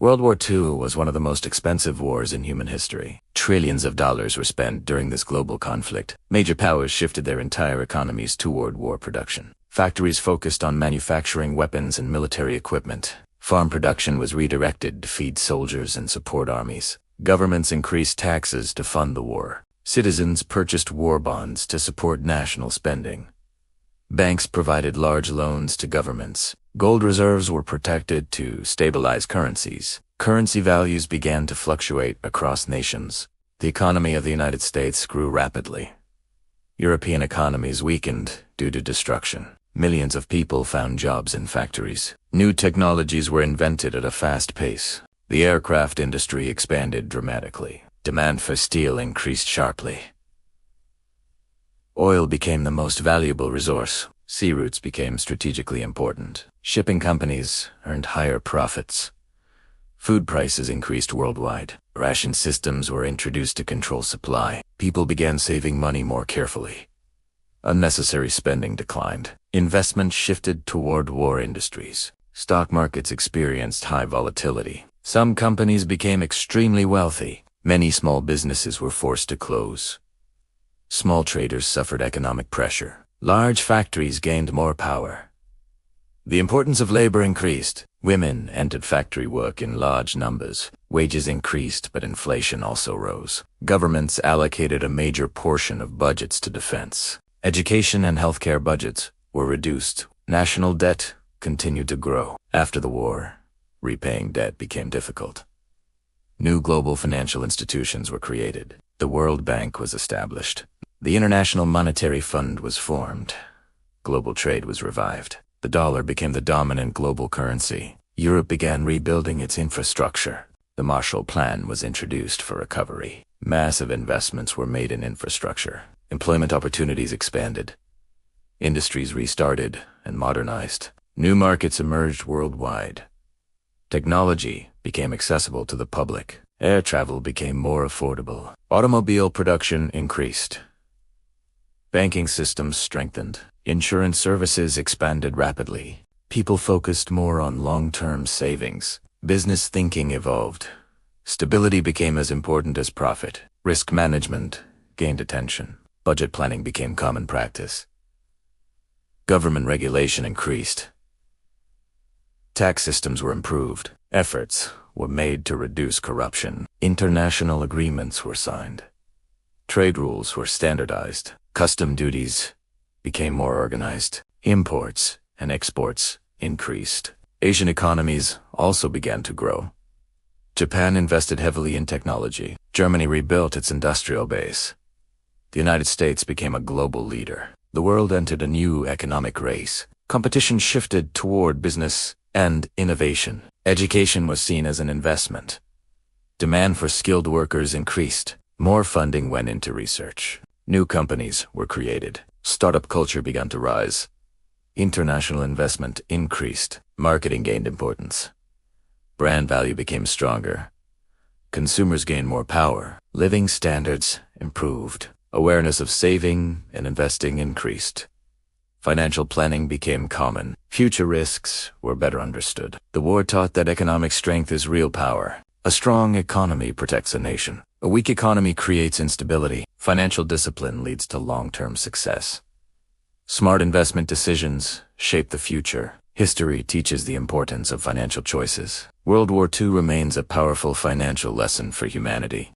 World War II was one of the most expensive wars in human history. Trillions of dollars were spent during this global conflict. Major powers shifted their entire economies toward war production. Factories focused on manufacturing weapons and military equipment. Farm production was redirected to feed soldiers and support armies. Governments increased taxes to fund the war. Citizens purchased war bonds to support national spending. Banks provided large loans to governments. Gold reserves were protected to stabilize currencies. Currency values began to fluctuate across nations. The economy of the United States grew rapidly. European economies weakened due to destruction. Millions of people found jobs in factories. New technologies were invented at a fast pace. The aircraft industry expanded dramatically. Demand for steel increased sharply. Oil became the most valuable resource. Sea routes became strategically important. Shipping companies earned higher profits. Food prices increased worldwide. Ration systems were introduced to control supply. People began saving money more carefully. Unnecessary spending declined. Investment shifted toward war industries. Stock markets experienced high volatility. Some companies became extremely wealthy. Many small businesses were forced to close. Small traders suffered economic pressure. Large factories gained more power. The importance of labor increased. Women entered factory work in large numbers. Wages increased, but inflation also rose. Governments allocated a major portion of budgets to defense. Education and healthcare budgets were reduced. National debt continued to grow. After the war, repaying debt became difficult. New global financial institutions were created. The World Bank was established. The International Monetary Fund was formed. Global trade was revived. The dollar became the dominant global currency. Europe began rebuilding its infrastructure. The Marshall Plan was introduced for recovery. Massive investments were made in infrastructure. Employment opportunities expanded. Industries restarted and modernized. New markets emerged worldwide. Technology became accessible to the public. Air travel became more affordable. Automobile production increased. Banking systems strengthened. Insurance services expanded rapidly. People focused more on long-term savings. Business thinking evolved. Stability became as important as profit. Risk management gained attention. Budget planning became common practice. Government regulation increased. Tax systems were improved. Efforts were made to reduce corruption. International agreements were signed. Trade rules were standardized. Custom duties became more organized. Imports and exports increased. Asian economies also began to grow. Japan invested heavily in technology. Germany rebuilt its industrial base. The United States became a global leader. The world entered a new economic race. Competition shifted toward business and innovation. Education was seen as an investment. Demand for skilled workers increased. More funding went into research. New companies were created. Startup culture began to rise. International investment increased. Marketing gained importance. Brand value became stronger. Consumers gained more power. Living standards improved. Awareness of saving and investing increased. Financial planning became common. Future risks were better understood. The war taught that economic strength is real power. A strong economy protects a nation. A weak economy creates instability. Financial discipline leads to long-term success. Smart investment decisions shape the future. History teaches the importance of financial choices. World War II remains a powerful financial lesson for humanity.